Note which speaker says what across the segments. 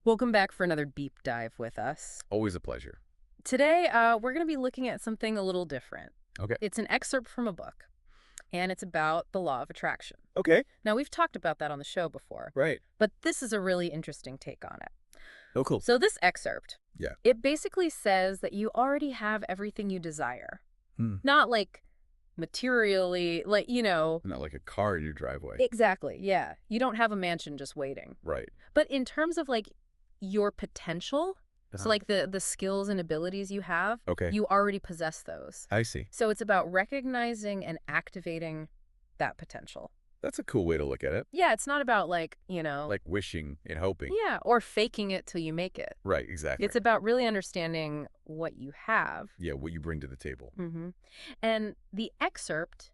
Speaker 1: Welcome back for another deep dive with us.
Speaker 2: Always a pleasure.
Speaker 1: Today, we're going to be looking at something a little different.
Speaker 2: Okay.
Speaker 1: It's an excerpt from a book, and it's about the law of attraction.
Speaker 2: Okay.
Speaker 1: Now, we've talked about that on the show before.
Speaker 2: Right.
Speaker 1: But this is a really interesting take on it.
Speaker 2: Oh, cool.
Speaker 1: So this excerpt,
Speaker 2: Yeah.
Speaker 1: it basically says that you already have everything you desire.
Speaker 2: Hmm.
Speaker 1: Not like materially, like,
Speaker 2: Not like a car in your driveway.
Speaker 1: Exactly, yeah. You don't have a mansion just waiting.
Speaker 2: Right.
Speaker 1: But in terms of like your potential, so like the skills and abilities you have,
Speaker 2: Okay.
Speaker 1: you already possess those.
Speaker 2: I see.
Speaker 1: So it's about recognizing and activating that potential.
Speaker 2: That's a cool way to look at it.
Speaker 1: Yeah, it's not about like,
Speaker 2: Like wishing and hoping.
Speaker 1: yeah, or faking it till you make it.
Speaker 2: Right, exactly.
Speaker 1: It's about really understanding what you have.
Speaker 2: Yeah, what you bring to the table.
Speaker 1: Mm-hmm. And the excerpt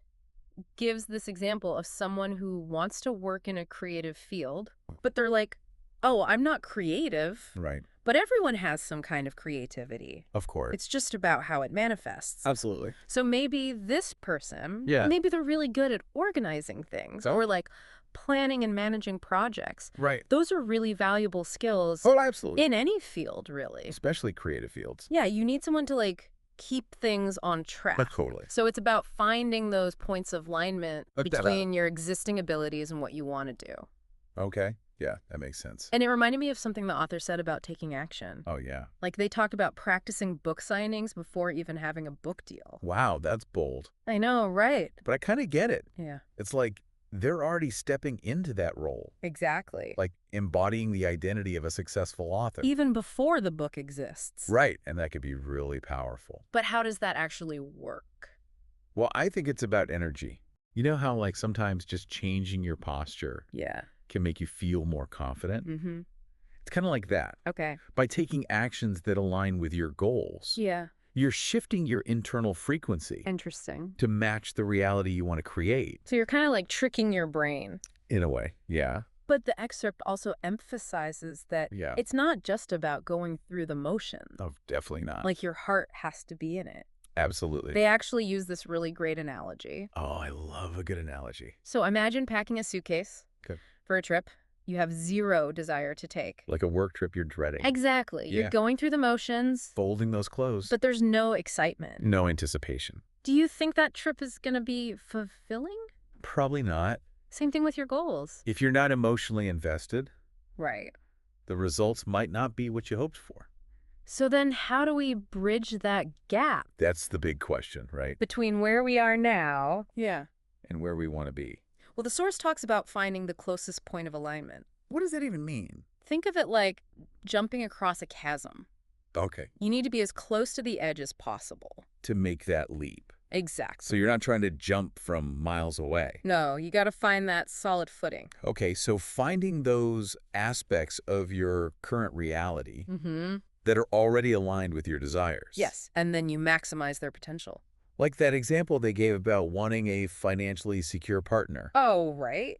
Speaker 1: gives this example of someone who wants to work in a creative field, but they're like, oh, I'm not creative.
Speaker 2: Right.
Speaker 1: But everyone has some kind of creativity.
Speaker 2: Of course.
Speaker 1: It's just about how it manifests.
Speaker 2: Absolutely.
Speaker 1: So maybe this person,
Speaker 2: Yeah.
Speaker 1: maybe they're really good at organizing things or like planning and managing projects.
Speaker 2: Right.
Speaker 1: Those are really valuable skills
Speaker 2: Oh, absolutely.
Speaker 1: in any field, really.
Speaker 2: Especially creative fields.
Speaker 1: Yeah, you need someone to like keep things on track.
Speaker 2: But totally.
Speaker 1: So it's about finding those points of alignment
Speaker 2: Look that up.
Speaker 1: between your existing abilities and what you want to do.
Speaker 2: Okay. Yeah, that makes sense.
Speaker 1: And it reminded me of something the author said about taking action.
Speaker 2: Oh, yeah.
Speaker 1: Like they talked about practicing book signings before even having a book deal.
Speaker 2: Wow, that's bold.
Speaker 1: I know, right?
Speaker 2: But I kind of get it.
Speaker 1: Yeah,
Speaker 2: It's like they're already stepping into that role.
Speaker 1: exactly.
Speaker 2: Like embodying the identity of a successful author.
Speaker 1: Even before the book exists.
Speaker 2: Right. And that could be really powerful.
Speaker 1: But how does that actually work?
Speaker 2: Well, I think it's about energy. You know how like sometimes just changing your posture
Speaker 1: Yeah.
Speaker 2: can make you feel more confident?
Speaker 1: Mm-hmm.
Speaker 2: It's kind of like that.
Speaker 1: Okay.
Speaker 2: By taking actions that align with your goals,
Speaker 1: Yeah.
Speaker 2: you're shifting your internal frequency
Speaker 1: Interesting.
Speaker 2: to match the reality you want to create.
Speaker 1: So you're kind of like tricking your brain.
Speaker 2: In a way, yeah.
Speaker 1: But the excerpt also emphasizes that
Speaker 2: Yeah.
Speaker 1: it's not just about going through the motions.
Speaker 2: Oh, definitely not.
Speaker 1: Like your heart has to be in it.
Speaker 2: Absolutely.
Speaker 1: They actually use this really great analogy.
Speaker 2: Oh, I love a good analogy.
Speaker 1: So imagine packing a suitcase
Speaker 2: Okay.
Speaker 1: for a trip you have zero desire to take.
Speaker 2: Like a work trip you're dreading.
Speaker 1: Exactly.
Speaker 2: Yeah.
Speaker 1: You're going through the motions,
Speaker 2: Folding those clothes.
Speaker 1: but there's no excitement.
Speaker 2: No anticipation.
Speaker 1: Do you think that trip is going to be fulfilling?
Speaker 2: Probably not.
Speaker 1: Same thing with your goals.
Speaker 2: If you're not emotionally invested,
Speaker 1: Right.
Speaker 2: the results might not be what you hoped for.
Speaker 1: So then how do we bridge that gap
Speaker 2: That's the big question, right?
Speaker 1: between where we are now? Yeah.
Speaker 2: And where we want to be.
Speaker 1: Well, the source talks about finding the closest point of alignment.
Speaker 2: What does that even mean?
Speaker 1: Think of it like jumping across a chasm.
Speaker 2: Okay.
Speaker 1: You need to be as close to the edge as possible.
Speaker 2: To make that leap.
Speaker 1: Exactly.
Speaker 2: So you're not trying to jump from miles away.
Speaker 1: No, you got to find that solid footing.
Speaker 2: Okay, so finding those aspects of your current reality
Speaker 1: Mm-hmm.
Speaker 2: that are already aligned with your desires.
Speaker 1: Yes. And then you maximize their potential.
Speaker 2: Like that example they gave about wanting a financially secure partner.
Speaker 1: Oh, right.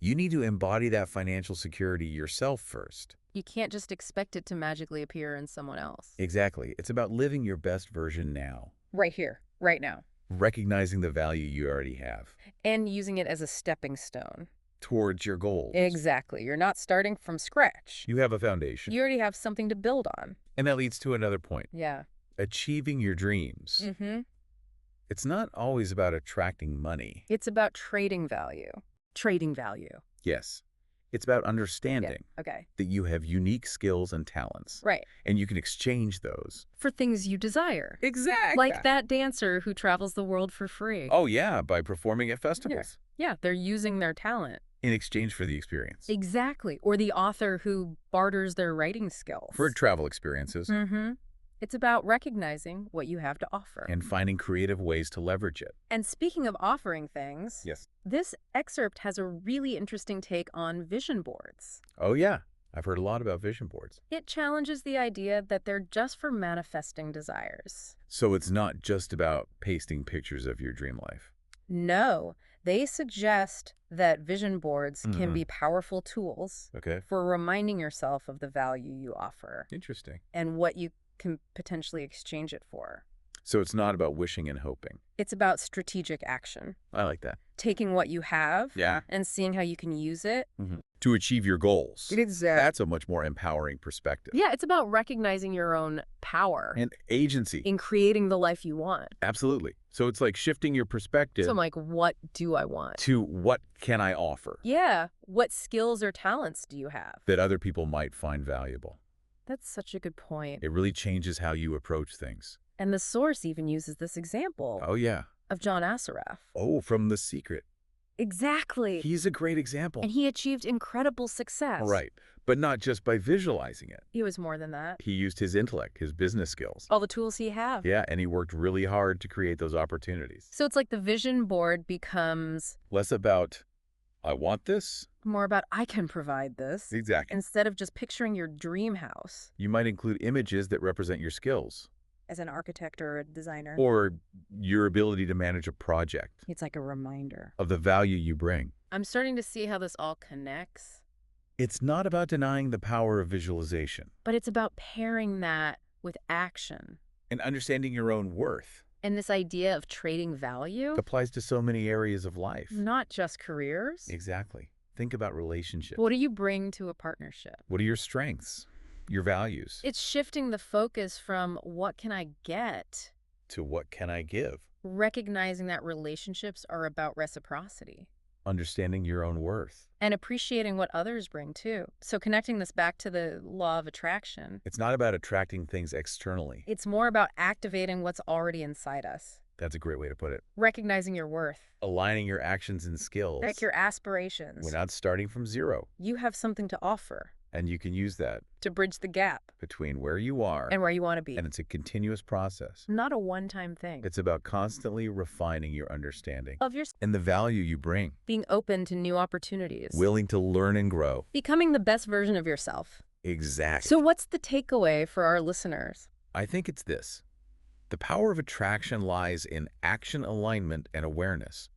Speaker 2: You need to embody that financial security yourself first.
Speaker 1: You can't just expect it to magically appear in someone else.
Speaker 2: Exactly. It's about living your best version now.
Speaker 1: Right here, right now.
Speaker 2: Recognizing the value you already have
Speaker 1: And using it as a stepping stone.
Speaker 2: towards your goals.
Speaker 1: Exactly. You're not starting from scratch.
Speaker 2: You have a foundation.
Speaker 1: You already have something to build on.
Speaker 2: And that leads to another point.
Speaker 1: Yeah.
Speaker 2: Achieving your dreams.
Speaker 1: Mm-hmm.
Speaker 2: It's not always about attracting money.
Speaker 1: It's about trading value. Trading value.
Speaker 2: Yes. It's about understanding
Speaker 1: Okay.
Speaker 2: that you have unique skills and talents.
Speaker 1: Right.
Speaker 2: And you can exchange those.
Speaker 1: For things you desire.
Speaker 2: Exactly.
Speaker 1: Like that dancer who travels the world for free.
Speaker 2: Oh, yeah, by performing at festivals.
Speaker 1: Yeah, they're using their talent.
Speaker 2: In exchange for the experience.
Speaker 1: Exactly. Or the author who barters their writing skills.
Speaker 2: For travel experiences.
Speaker 1: Mm-hmm. It's about recognizing what you have to offer.
Speaker 2: And finding creative ways to leverage it.
Speaker 1: And speaking of offering things,
Speaker 2: Yes.
Speaker 1: this excerpt has a really interesting take on vision boards.
Speaker 2: Oh, yeah. I've heard a lot about vision boards.
Speaker 1: It challenges the idea that they're just for manifesting desires.
Speaker 2: So it's not just about pasting pictures of your dream life.
Speaker 1: No, they suggest that vision boards can
Speaker 2: Mhm.
Speaker 1: be powerful tools
Speaker 2: Okay.
Speaker 1: for reminding yourself of the value you offer
Speaker 2: Interesting.
Speaker 1: and what you can potentially exchange it for.
Speaker 2: So it's not about wishing and hoping.
Speaker 1: It's about strategic action.
Speaker 2: I like that.
Speaker 1: Taking what you have
Speaker 2: Yeah.
Speaker 1: and seeing how you can use it.
Speaker 2: To achieve your goals.
Speaker 1: Exactly.
Speaker 2: That's a much more empowering perspective.
Speaker 1: Yeah, it's about recognizing your own power
Speaker 2: And agency.
Speaker 1: in creating the life you want.
Speaker 2: Absolutely. So it's like shifting your perspective
Speaker 1: So I'm like, what do I want?
Speaker 2: to what can I offer
Speaker 1: Yeah, what skills or talents do you have?
Speaker 2: that other people might find valuable.
Speaker 1: That's such a good point.
Speaker 2: It really changes how you approach things.
Speaker 1: And the source even uses this example
Speaker 2: Oh, yeah.
Speaker 1: of John Assaraf.
Speaker 2: Oh, from The Secret.
Speaker 1: Exactly.
Speaker 2: He's a great example.
Speaker 1: And he achieved incredible success.
Speaker 2: Right. But not just by visualizing it.
Speaker 1: He was more than that.
Speaker 2: He used his intellect, his business skills.
Speaker 1: All the tools he had.
Speaker 2: Yeah, and he worked really hard to create those opportunities.
Speaker 1: So it's like the vision board becomes
Speaker 2: Less about, I want this.
Speaker 1: more about, I can provide this.
Speaker 2: Exactly.
Speaker 1: Instead of just picturing your dream house.
Speaker 2: You might include images that represent your skills
Speaker 1: As an architect or a designer.
Speaker 2: or your ability to manage a project
Speaker 1: It's like a reminder.
Speaker 2: of the value you bring.
Speaker 1: I'm starting to see how this all connects.
Speaker 2: It's not about denying the power of visualization
Speaker 1: But it's about pairing that with action.
Speaker 2: and understanding your own worth.
Speaker 1: And this idea of trading value,
Speaker 2: It applies to so many areas of life.
Speaker 1: not just careers.
Speaker 2: Exactly. Think about relationships.
Speaker 1: What do you bring to a partnership?
Speaker 2: What are your strengths, your values,
Speaker 1: It's shifting the focus from what can I get,
Speaker 2: to what can I give?
Speaker 1: recognizing that relationships are about reciprocity
Speaker 2: Understanding your own worth.
Speaker 1: and appreciating what others bring too. So connecting this back to the law of attraction,
Speaker 2: It's not about attracting things externally.
Speaker 1: it's more about activating what's already inside us,
Speaker 2: That's a great way to put it.
Speaker 1: recognizing your worth,
Speaker 2: Aligning your actions and skills.
Speaker 1: like your aspirations.
Speaker 2: We're not starting from zero.
Speaker 1: You have something to offer
Speaker 2: And you can use that
Speaker 1: to bridge the gap
Speaker 2: between where you are
Speaker 1: and where you want to be.
Speaker 2: and it's a continuous process.
Speaker 1: Not a one-time thing.
Speaker 2: It's about constantly refining your understanding
Speaker 1: Of your
Speaker 2: and the value you bring,
Speaker 1: being open to new opportunities.
Speaker 2: willing to learn and grow.
Speaker 1: Becoming the best version of yourself.
Speaker 2: Exactly.
Speaker 1: So what's the takeaway for our listeners?
Speaker 2: I think it's this. The power of attraction lies in action alignment and awareness,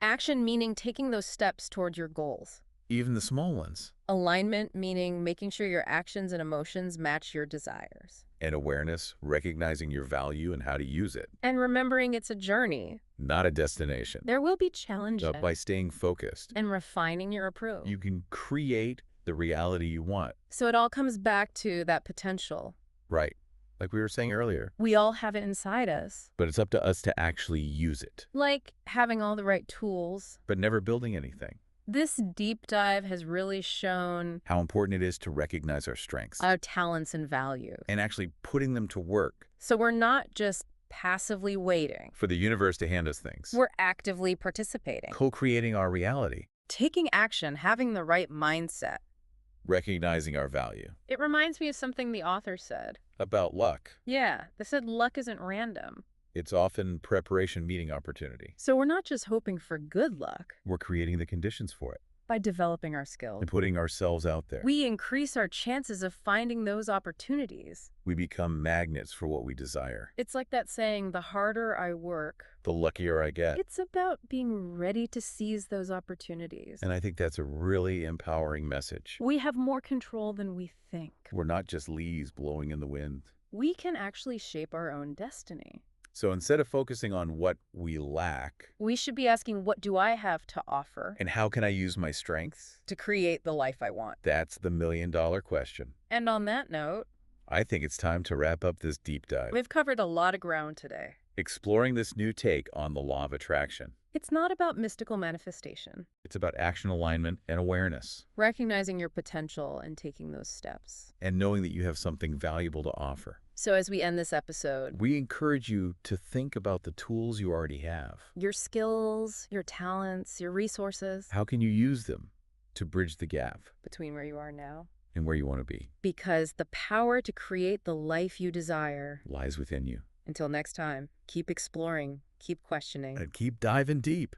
Speaker 1: Action meaning taking those steps toward your goals.
Speaker 2: even the small ones.
Speaker 1: Alignment meaning making sure your actions and emotions match your desires.
Speaker 2: And awareness, recognizing your value and how to use it,
Speaker 1: And remembering it's a journey.
Speaker 2: not a destination.
Speaker 1: There will be challenges.
Speaker 2: By staying focused,
Speaker 1: And refining your approach.
Speaker 2: you can create the reality you want.
Speaker 1: So it all comes back to that potential.
Speaker 2: Right. Like we were saying earlier.
Speaker 1: We all have it inside us.
Speaker 2: But it's up to us to actually use it.
Speaker 1: Like having all the right tools.
Speaker 2: But never building anything.
Speaker 1: This deep dive has really shown
Speaker 2: How important it is to recognize our strengths.
Speaker 1: our talents and values.
Speaker 2: And actually putting them to work.
Speaker 1: So we're not just passively waiting.
Speaker 2: For the universe to hand us things.
Speaker 1: We're actively participating.
Speaker 2: Co-creating our reality.
Speaker 1: Taking action, having the right mindset.
Speaker 2: Recognizing our value.
Speaker 1: It reminds me of something the author said.
Speaker 2: About luck.
Speaker 1: Yeah, they said luck isn't random.
Speaker 2: It's often preparation meeting opportunity.
Speaker 1: So we're not just hoping for good luck.
Speaker 2: We're creating the conditions for it.
Speaker 1: By developing our skills,
Speaker 2: And putting ourselves out there.
Speaker 1: we increase our chances of finding those opportunities.
Speaker 2: We become magnets for what we desire.
Speaker 1: It's like that saying, the harder I work.
Speaker 2: The luckier I get.
Speaker 1: It's about being ready to seize those opportunities.
Speaker 2: And I think that's a really empowering message.
Speaker 1: We have more control than we think.
Speaker 2: We're not just leaves blowing in the wind.
Speaker 1: We can actually shape our own destiny.
Speaker 2: So instead of focusing on what we lack,
Speaker 1: We should be asking, what do I have to offer
Speaker 2: and how can I use my strengths?
Speaker 1: to create the life I want?
Speaker 2: That's the million-dollar question.
Speaker 1: And on that note,
Speaker 2: I think it's time to wrap up this deep dive,
Speaker 1: we've covered a lot of ground today.
Speaker 2: exploring this new take on the law of attraction.
Speaker 1: It's not about mystical manifestation,
Speaker 2: It's about action alignment and awareness,
Speaker 1: recognizing your potential and taking those steps.
Speaker 2: and knowing that you have something valuable to offer.
Speaker 1: So as we end this episode,
Speaker 2: We encourage you to think about the tools you already have.
Speaker 1: your skills, your talents, your resources
Speaker 2: How can you use them to bridge the gap
Speaker 1: between where you are now.
Speaker 2: and where you want to be
Speaker 1: Because the power to create the life you desire.
Speaker 2: lies within you.
Speaker 1: Until next time, keep exploring, keep questioning.
Speaker 2: And keep diving deep.